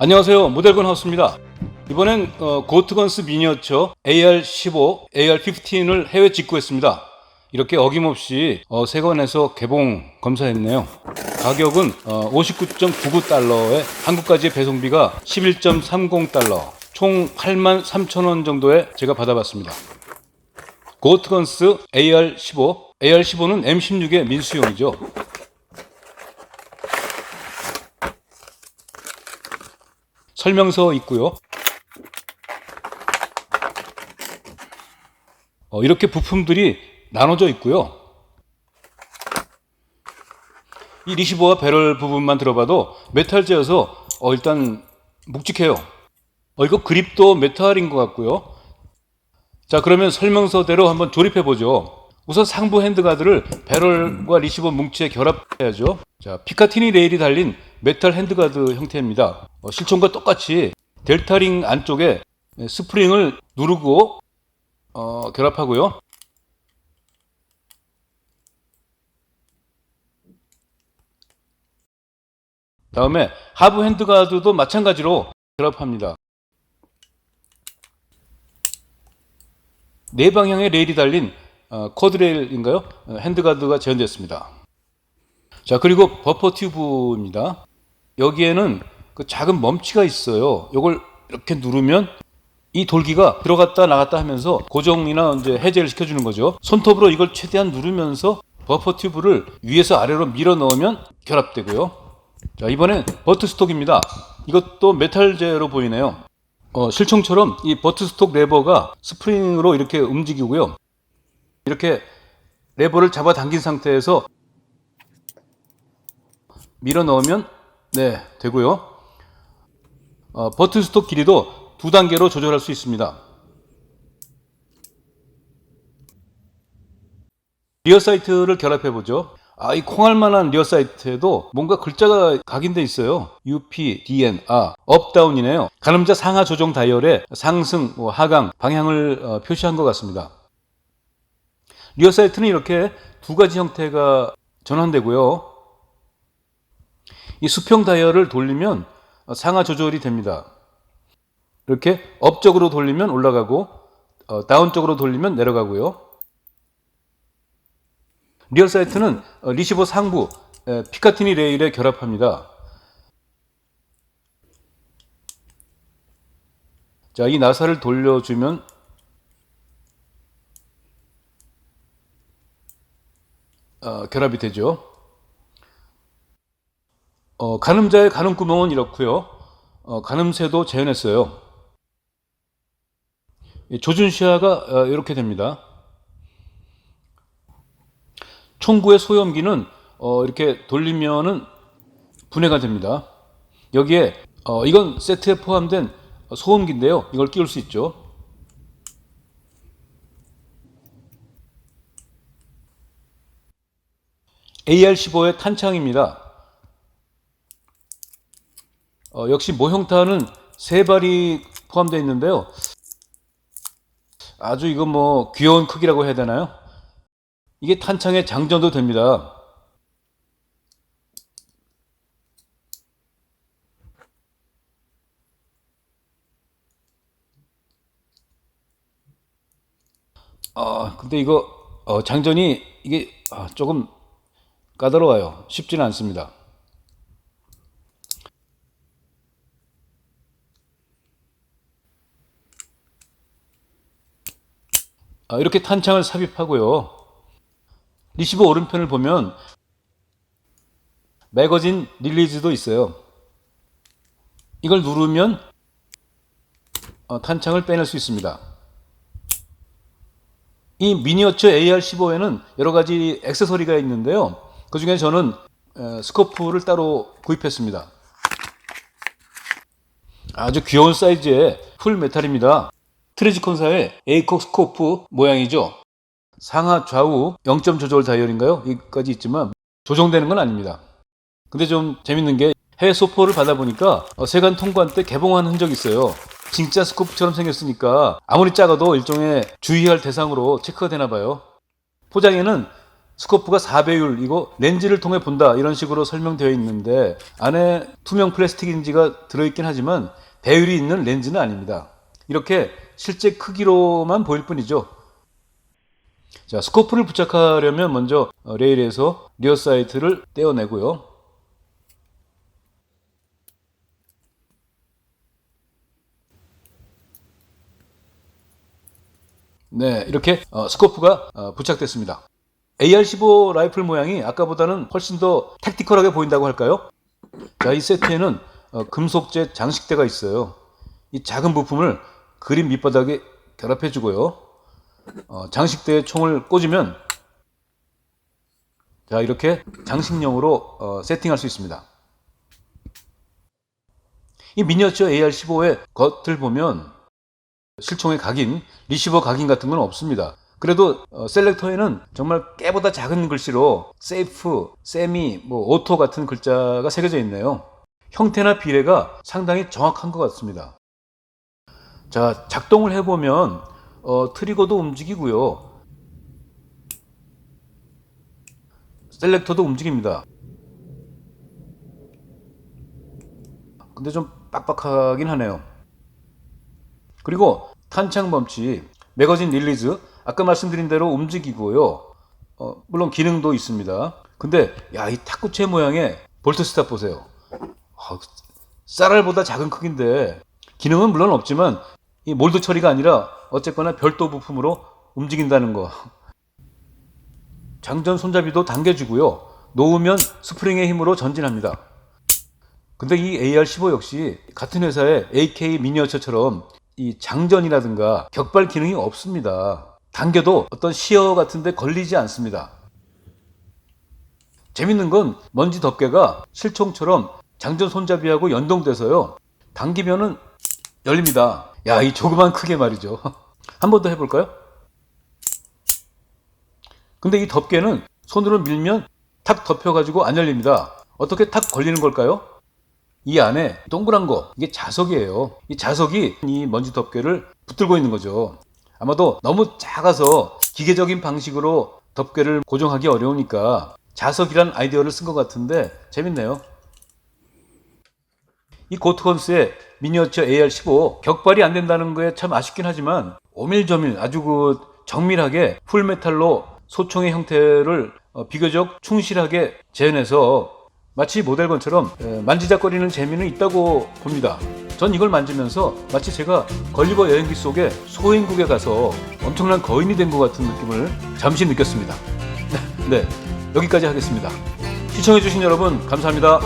안녕하세요, 모델건 하우스입니다. 이번엔 고트건스 미니어처 AR15, AR15을 해외 직구했습니다. 이렇게 어김없이 세관에서 개봉 검사했네요. 가격은 59.99달러에 한국까지의 배송비가 11.30달러, 총 83,000원 정도에 제가 받아봤습니다. 고트건스 AR15, AR15는 M16의 민수용이죠. 설명서 있고요. 이렇게 부품들이 나눠져 있고요. 이 리시버와 배럴 부분만 들어봐도 메탈재여서 일단 묵직해요. 이거 그립도 메탈인 것 같고요. 자, 그러면 설명서대로 한번 조립해 보죠. 우선 상부 핸드가드를 배럴과 리시버 뭉치에 결합해야죠. 자, 피카티니 레일이 달린 메탈 핸드가드 형태입니다. 실총과 똑같이 델타링 안쪽에 스프링을 누르고 결합하고요. 다음에 하부 핸드가드도 마찬가지로 결합합니다. 네 방향의 레일이 달린 쿼드레일인가요? 핸드가드가 재현됐습니다. 자, 그리고 버퍼 튜브입니다. 여기에는 그 작은 멈치가 있어요. 이걸 이렇게 누르면 이 돌기가 들어갔다 나갔다 하면서 고정이나 이제 해제를 시켜주는 거죠. 손톱으로 이걸 최대한 누르면서 버퍼 튜브를 위에서 아래로 밀어 넣으면 결합되고요. 자, 이번엔 버트 스톡입니다. 이것도 메탈재로 보이네요. 실총처럼 이 버트 스톡 레버가 스프링으로 이렇게 움직이고요. 이렇게 레버를 잡아당긴 상태에서 밀어 넣으면 되고요. 버튼 스톡 길이도 2단계로 조절할 수 있습니다. 리어 사이트를 결합해 보죠. 이 콩알만한 리어 사이트에도 뭔가 글자가 각인돼 있어요. UP, DN, 업, 다운이네요. 가늠자 상하 조정 다이얼에 상승, 하강, 방향을 표시한 것 같습니다. 리어 사이트는 이렇게 두 가지 형태가 전환되고요. 이 수평 다이얼을 돌리면 상하 조절이 됩니다. 이렇게 업적으로 돌리면 올라가고 다운적으로 돌리면 내려가고요. 리어 사이트는 리시버 상부 피카티니 레일에 결합합니다. 자, 이 나사를 돌려주면 결합이 되죠. 가늠자의 가늠구멍은 이렇고요. 가늠쇠도 재현했어요. 조준 시야가 이렇게 됩니다. 총구의 소염기는 이렇게 돌리면은 분해가 됩니다. 여기에 이건 세트에 포함된 소음기인데요. 이걸 끼울 수 있죠. AR15의 탄창입니다. 역시 모형탄은 3발이 포함되어 있는데요. 아주 이거 귀여운 크기라고 해야 되나요? 이게 탄창에 장전도 됩니다. 근데 이거 장전이 이게 조금 까다로워요. 쉽지는 않습니다. 이렇게 탄창을 삽입하고요. 리시버 오른편을 보면 매거진 릴리즈도 있어요. 이걸 누르면 탄창을 빼낼 수 있습니다. 이 미니어처 AR15에는 여러 가지 액세서리가 있는데요. 그 중에 저는 스코프를 따로 구입했습니다. 아주 귀여운 사이즈의 풀 메탈입니다. 트래지콘사의 에이콕 스코프 모양이죠. 상하 좌우 0점 조절 다이얼인가요? 여기까지 있지만 조정되는 건 아닙니다. 근데 좀 재밌는 게 해외 소포를 받아보니까 세관 통관 때 개봉한 흔적이 있어요. 진짜 스코프처럼 생겼으니까 아무리 작아도 일종의 주의할 대상으로 체크가 되나 봐요. 포장에는 스코프가 4배율이고 렌즈를 통해 본다 이런 식으로 설명되어 있는데 안에 투명 플라스틱 인지가 들어있긴 하지만 배율이 있는 렌즈는 아닙니다. 이렇게 실제 크기로만 보일 뿐이죠. 자, 스코프를 부착하려면 먼저 레일에서 리어 사이트를 떼어내고요. 네, 이렇게 스코프가 부착됐습니다. AR-15 라이플 모양이 아까보다는 훨씬 더 택티컬하게 보인다고 할까요? 자, 이 세트에는 금속재 장식대가 있어요. 이 작은 부품을 그림 밑바닥에 결합해 주고요. 장식대에 총을 꽂으면 자, 이렇게 장식용으로 세팅할 수 있습니다. 이 미니어처 AR-15의 겉을 보면 실총의 각인, 리시버 각인 같은 건 없습니다. 그래도 셀렉터에는 정말 깨보다 작은 글씨로 세이프, 세미, 오토 같은 글자가 새겨져 있네요. 형태나 비례가 상당히 정확한 것 같습니다. 자, 작동을 해보면 트리거도 움직이고요. 셀렉터도 움직입니다. 근데 좀 빡빡하긴 하네요. 그리고 탄창 멈치, 매거진 릴리즈, 아까 말씀드린 대로 움직이고요. 물론 기능도 있습니다. 근데 야, 이 탁구채 모양의 볼트 스탑 보세요. 쌀알보다 작은 크기인데 기능은 물론 없지만 이 몰드 처리가 아니라 어쨌거나 별도 부품으로 움직인다는 거. 장전 손잡이도 당겨주고요. 놓으면 스프링의 힘으로 전진합니다. 근데 이 AR-15 역시 같은 회사의 AK 미니어처처럼 이 장전이라든가 격발 기능이 없습니다. 당겨도 어떤 시어 같은 데 걸리지 않습니다. 재밌는 건 먼지 덮개가 실총처럼 장전 손잡이하고 연동돼서요. 당기면은 열립니다. 야, 이 조그만 크게 말이죠. 한 번 더 해볼까요? 근데 이 덮개는 손으로 밀면 탁 덮여가지고 안 열립니다. 어떻게 탁 걸리는 걸까요? 이 안에 동그란 거, 이게 자석이에요. 이 자석이 이 먼지 덮개를 붙들고 있는 거죠. 아마도 너무 작아서 기계적인 방식으로 덮개를 고정하기 어려우니까 자석이란 아이디어를 쓴 것 같은데 재밌네요. 이 고트건스의 미니어처 AR-15 격발이 안 된다는 거에 참 아쉽긴 하지만 오밀조밀 아주 정밀하게 풀메탈로 소총의 형태를 비교적 충실하게 재현해서 마치 모델건처럼 만지작거리는 재미는 있다고 봅니다. 전 이걸 만지면서 마치 제가 걸리버 여행기 속에 소행국에 가서 엄청난 거인이 된 것 같은 느낌을 잠시 느꼈습니다. 네, 여기까지 하겠습니다. 시청해주신 여러분 감사합니다.